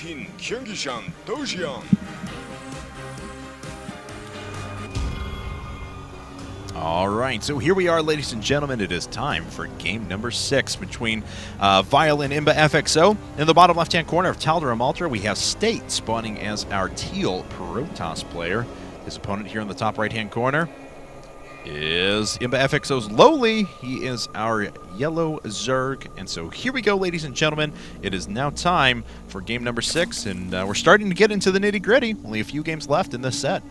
Team Kyunggi-shan Dojian. All right, so here we are, ladies and gentlemen. It is time for game number 6 between Vile and imbaFXO. In the bottom left-hand corner of Taldera Maltra, we have State spawning as our teal Protoss player. His opponent here in the top right-hand corner is imbaFXO.Lowely. He is our yellow Zerg. And so here we go, ladies and gentlemen. It is now time for game number 6, and we're starting to get into the nitty-gritty. Only a few games left in this set.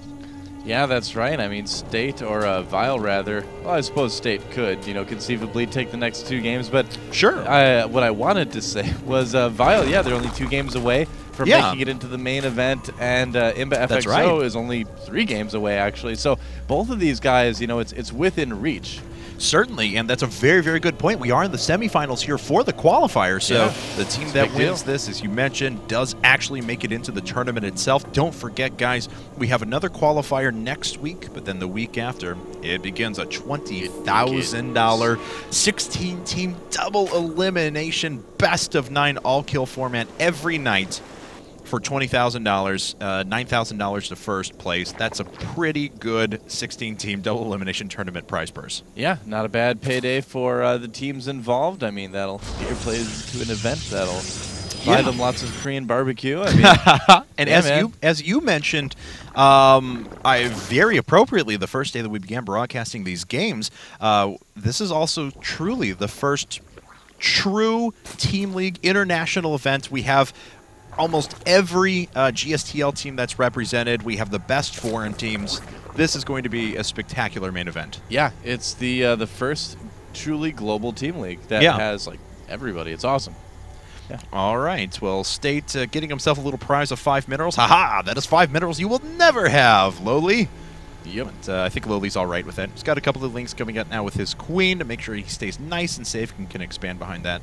Yeah, that's right. I mean, State, or Vile, rather. Well, I suppose State could, you know, conceivably take the next 2 games. But sure. What I wanted to say was Vile, yeah, they're only 2 games away from making it into the main event. And imbaFXO is only 3 games away, actually. So both of these guys, you know, it's within reach. Certainly, and that's a very, very good point. We are in the semifinals here for the qualifier, so the team that wins this, as you mentioned, does actually make it into the tournament itself. Don't forget, guys, we have another qualifier next week, but then the week after, it begins a $20,000 16-team double elimination, best-of-9 all-kill format every night for $20,000, $9,000 to first place. That's a pretty good 16-team double elimination tournament prize purse. Yeah, not a bad payday for the teams involved. I mean, that'll get your players to an event. That'll buy them lots of Korean barbecue. I mean, and as you mentioned, I very appropriately, the first day that we began broadcasting these games, this is also truly the first true Team League international event. We have almost every GSTL team that's represented. We have the best foreign teams. This is going to be a spectacular main event. Yeah, it's the first truly global team league that has like everybody. It's awesome. Yeah. All right. Well, State getting himself a little prize of 5 minerals. Haha! That is 5 minerals you will never have, Lowely. Yep. But, I think Lowely's all right with it. He's got a couple of links coming out now with his queen to make sure he stays nice and safe and can expand behind that.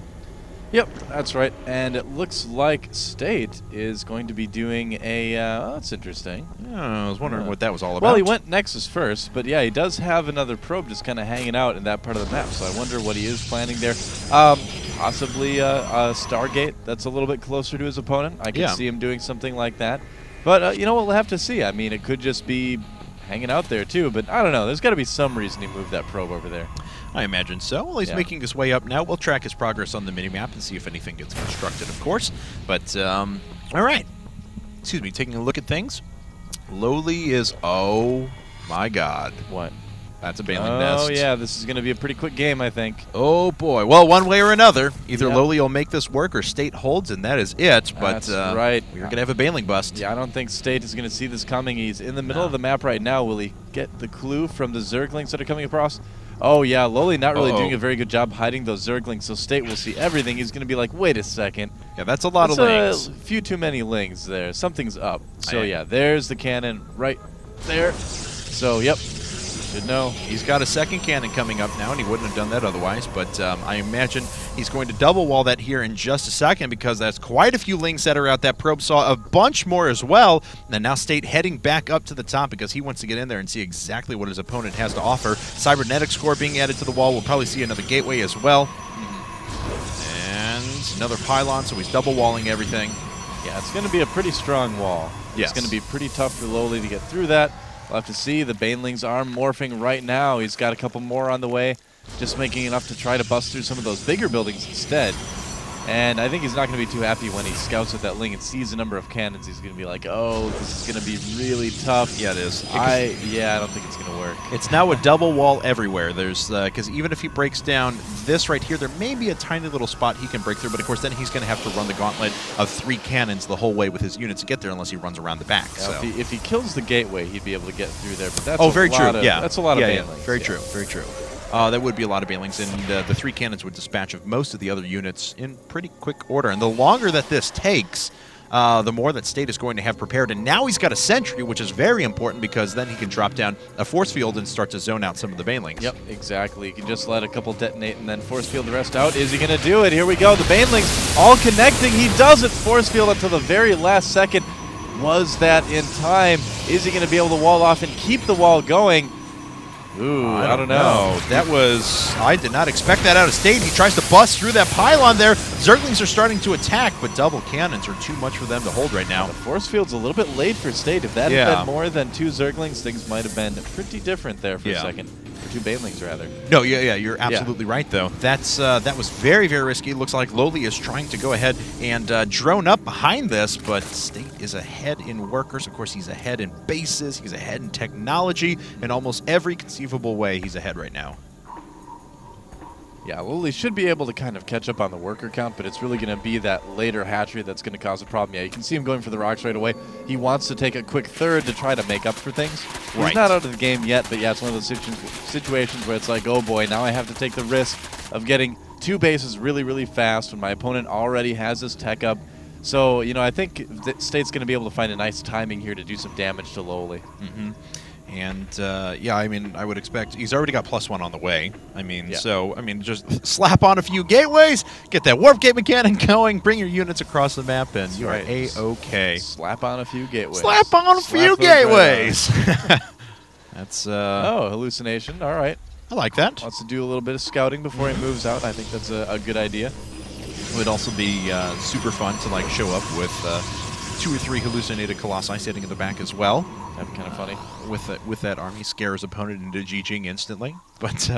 Yep, that's right. And it looks like State is going to be doing a... oh, that's interesting. Yeah, I was wondering what that was all about. Well, he went Nexus first, but yeah, he does have another probe just kind of hanging out in that part of the map, so I wonder what he is planning there. Possibly a Stargate that's a little bit closer to his opponent. I can see him doing something like that. But, you know, we'll have to see. I mean, it could just be hanging out there, too, but I don't know. There's got to be some reason he moved that probe over there. I imagine so. Well, he's making his way up now. We'll track his progress on the minimap and see if anything gets constructed, of course. But, all right. Excuse me, taking a look at things. Lowely is, oh, my God. What? That's a Baneling nest. Oh, yeah, this is going to be a pretty quick game, I think. Oh, boy. Well, one way or another, either Lowely will make this work or State holds, and that is it. But that's right. We're going to have a Baneling bust. Yeah, I don't think State is going to see this coming. He's in the middle of the map right now. Will he get the clue from the Zerglings that are coming across? Oh, yeah, Lowely not really doing a very good job hiding those Zerglings, so State will see everything. He's going to be like, wait a second. Yeah, that's a lot of lings. A few too many lings there. Something's up. So, yeah, there's the cannon right there. So, yep. Should know. He's got a second cannon coming up now, and he wouldn't have done that otherwise, but I imagine he's going to double wall that here in just a second because that's quite a few lings that are out. That probe saw a bunch more as well, and now State heading back up to the top because he wants to get in there and see exactly what his opponent has to offer. Cybernetic score being added to the wall. We'll probably see another gateway as well. And another pylon, so he's double walling everything. Yeah, it's going to be a pretty strong wall. Yes. It's going to be pretty tough for Lowely to get through that. We'll have to see. The Banelings are morphing right now. He's got a couple more on the way, just making enough to try to bust through some of those bigger buildings instead. And I think he's not going to be too happy when he scouts with that ling and sees the number of cannons. He's going to be like, oh, this is going to be really tough. Yeah, it is. I don't think it's going to work. It's now a double wall everywhere. There's because even if he breaks down this right here, there may be a tiny little spot he can break through, but of course then he's going to have to run the gauntlet of 3 cannons the whole way with his units to get there unless he runs around the back. Yeah, so. if he kills the gateway, he'd be able to get through there. But that's very true. Yeah, that's a lot of Banelings. Yeah. Very true. Very true. That would be a lot of Banelings, and the 3 cannons would dispatch of most of the other units in pretty quick order. And the longer that this takes, the more that State is going to have prepared. And now he's got a sentry, which is very important because then he can drop down a force field and start to zone out some of the Banelings. Yep, exactly. He can just let a couple detonate and then force field the rest out. Is he going to do it? Here we go. The Banelings all connecting. He doesn't force field until the very last second. Was that in time? Is he going to be able to wall off and keep the wall going? Ooh, I don't know. That was, I did not expect that out of State. He tries to bust through that pylon there. Zerglings are starting to attack, but double cannons are too much for them to hold right now. The force field's a little bit late for State. If that had been more than 2 Zerglings, things might have been pretty different there for a second. Or 2 Banelings, rather. No, yeah, you're absolutely right, though. That's that was very, very risky. It looks like Lowely is trying to go ahead and drone up behind this, but State is ahead in workers. Of course, he's ahead in bases. He's ahead in technology. In almost every conceivable way, he's ahead right now. Yeah, Lowely should be able to kind of catch up on the worker count, but it's really going to be that later hatchery that's going to cause a problem. Yeah, you can see him going for the rocks right away. He wants to take a quick third to try to make up for things. Right. He's not out of the game yet, but yeah, it's one of those situations where it's like, oh boy, now I have to take the risk of getting 2 bases really, really fast when my opponent already has his tech up. So, you know, I think State's going to be able to find a nice timing here to do some damage to Lowely. And, yeah, I mean, I would expect he's already got +1 on the way. I mean, so, I mean, just slap on a few gateways, get that warp gate mechanic going, bring your units across the map, and you are A-OK. Slap on a few gateways. Slap on a few gateways! That's, oh, hallucination. All right. I like that. Wants to do a little bit of scouting before he moves out. I think that's a good idea. It would also be super fun to, like, show up with 2 or 3 hallucinated colossi sitting in the back as well. That'd be kind of funny. With that army, scare his opponent into GGing instantly. But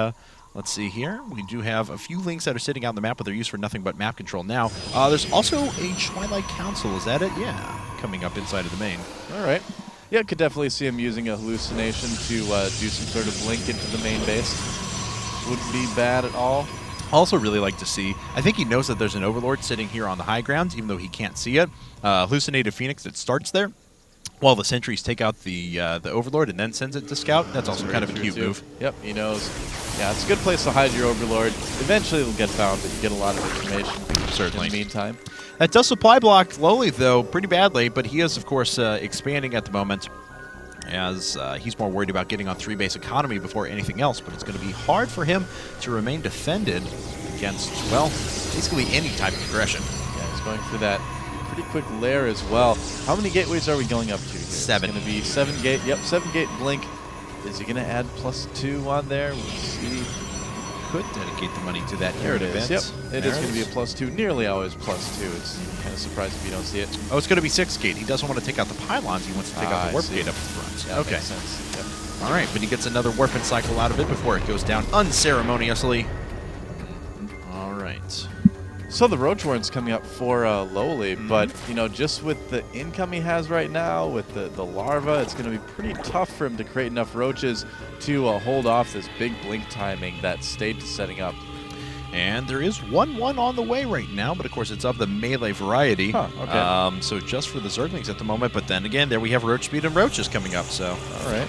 let's see here. We do have a few links that are sitting out on the map, but they're used for nothing but map control now. There's also a Twilight Council. Is that it? Yeah, coming up inside of the main. All right. Yeah, could definitely see him using a hallucination to do some sort of link into the main base. Wouldn't be bad at all. I also really like to see, I think he knows that there's an Overlord sitting here on the high ground, even though he can't see it. Hallucinated Phoenix that starts there, while the sentries take out the Overlord and then sends it to scout. That's also kind of a cute move. Yep, he knows. Yeah, it's a good place to hide your Overlord. Eventually it'll get found, but you get a lot of information. Certainly. In the meantime. That does supply block Lowely, though, pretty badly, but he is, of course, expanding at the moment, as he's more worried about getting on 3-base economy before anything else, but it's going to be hard for him to remain defended against, well, basically any type of aggression. Yeah, he's going for that pretty quick lair as well. How many gateways are we going up to here? 7. It's going to be 7 gate. Yep, 7 gate blink. Is he going to add +2 on there? We'll see. Could dedicate the money to that. There it is. Yep, it is going to be a +2. Nearly always +2. It's kind of surprised if you don't see it. Oh, it's going to be 6 gate. He doesn't want to take out the pylons. He wants to take out the warp gate up front. Yeah, okay. Makes sense. Yep. All right, but he gets another warping cycle out of it before it goes down unceremoniously. All right. So the Roach Warren's coming up for Lowely, but you know, just with the income he has right now, with the larva, it's going to be pretty tough for him to create enough roaches to hold off this big blink timing that State is setting up. And there is 1-1 on the way right now, but of course it's of the melee variety. Huh, okay. So just for the Zerglings at the moment, but then again, there we have Roach Speed and Roaches coming up. So all right.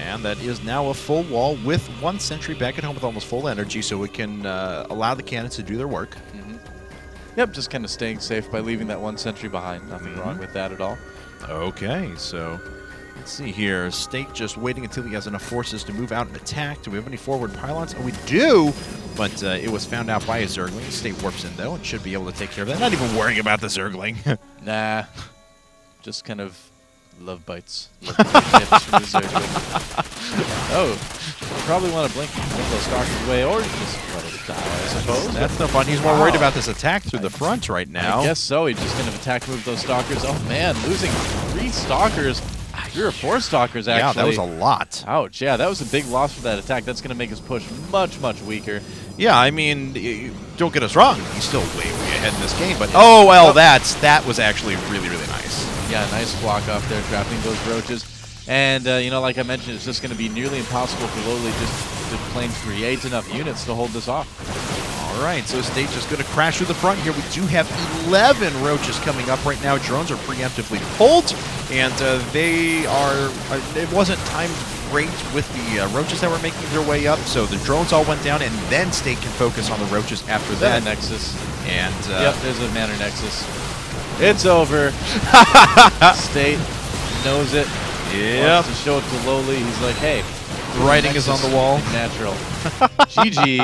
And that is now a full wall with 1 sentry back at home with almost full energy, so it can allow the cannons to do their work. Yep, just kind of staying safe by leaving that 1 sentry behind. Nothing wrong with that at all. Okay, so let's see here. State just waiting until he has enough forces to move out and attack. Do we have any forward pylons? Oh, we do, but it was found out by a Zergling. State warps in, though, and should be able to take care of that. Not even worrying about the Zergling. Nah, just kind of love bites. Oh, you probably want to blink those stalkers away, or just let it die, I suppose. That's no fun. He's more worried about this attack through the front right now. I guess so. He just kind of attack move those stalkers. Oh man, losing 3 stalkers. 3 or 4 stalkers, actually. Yeah, that was a lot. Ouch. Yeah, that was a big loss for that attack. That's going to make his push much, much weaker. Yeah, I mean, don't get us wrong. He's still way, way ahead in this game. But oh well, that was actually really, really nice. Yeah, nice block off there, trapping those roaches. And, you know, like I mentioned, it's just going to be nearly impossible for Lowely just to plain create enough units to hold this off. All right, so State just going to crash through the front here. We do have 11 roaches coming up right now. Drones are preemptively pulled, and they are, it wasn't timed great with the roaches that were making their way up, so the drones all went down, and then State can focus on the roaches after that. Nexus. And yep, there's a Manor Nexus. It's over. State knows it. Yep. To show it to Lowely, he's like, hey, the writing is on the wall. Natural. GG.